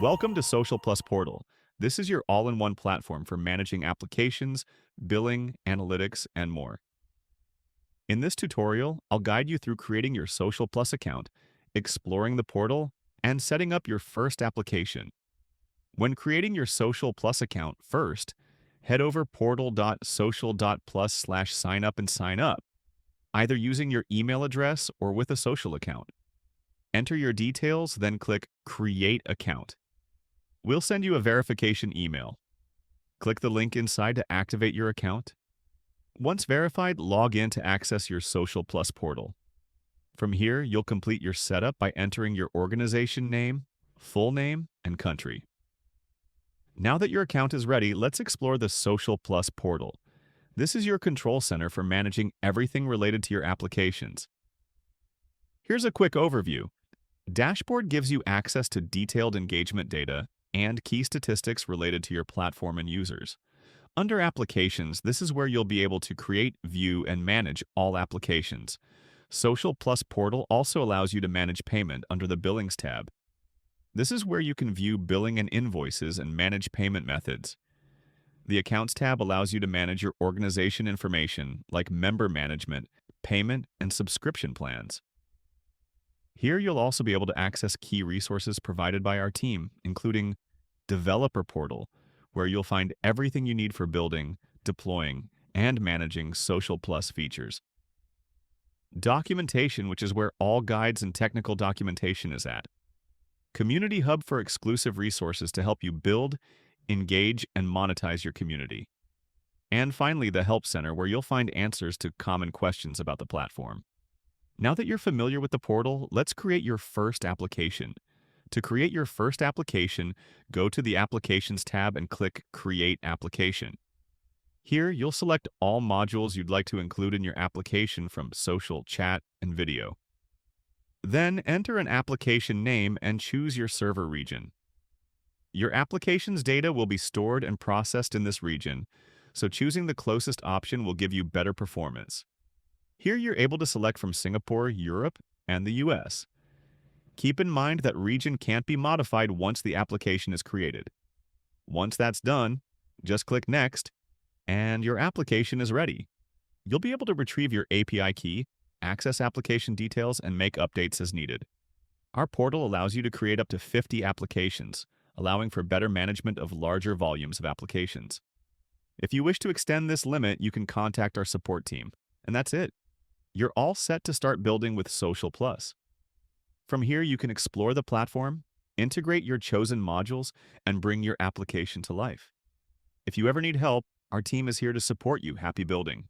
Welcome to social.plus Portal. This is your all-in-one platform for managing applications, billing, analytics, and more. In this tutorial, I'll guide you through creating your social.plus account, exploring the portal, and setting up your first application. When creating your social.plus account, first, head over portal.social.plus/sign up and sign up, either using your email address or with a social account. Enter your details, then click Create Account. We'll send you a verification email. Click the link inside to activate your account. Once verified, log in to access your social.plus portal. From here, you'll complete your setup by entering your organization name, full name, and country. Now that your account is ready, let's explore the social.plus portal. This is your control center for managing everything related to your applications. Here's a quick overview. Dashboard gives you access to detailed engagement data and key statistics related to your platform and users. Under Applications, this is where you'll be able to create, view, and manage all applications. social.plus Portal also allows you to manage payment under the Billings tab. This is where you can view billing and invoices and manage payment methods. The Accounts tab allows you to manage your organization information like member management, payment, and subscription plans. Here you'll also be able to access key resources provided by our team, including Developer Portal, where you'll find everything you need for building, deploying, and managing social.plus features. Documentation, which is where all guides and technical documentation is at. Community Hub for exclusive resources to help you build, engage, and monetize your community. And finally, the Help Center, where you'll find answers to common questions about the platform. Now that you're familiar with the portal, let's create your first application. To create your first application, go to the Applications tab and click Create Application. Here, you'll select all modules you'd like to include in your application from social, chat, and video. Then enter an application name and choose your server region. Your application's data will be stored and processed in this region, so choosing the closest option will give you better performance. Here you're able to select from Singapore, Europe, and the US. Keep in mind that region can't be modified once the application is created. Once that's done, just click Next, and your application is ready. You'll be able to retrieve your API key, access application details, and make updates as needed. Our portal allows you to create up to 50 applications, allowing for better management of larger volumes of applications. If you wish to extend this limit, you can contact our support team. And that's it. You're all set to start building with social.plus. From here, you can explore the platform, integrate your chosen modules, and bring your application to life. If you ever need help, our team is here to support you. Happy building.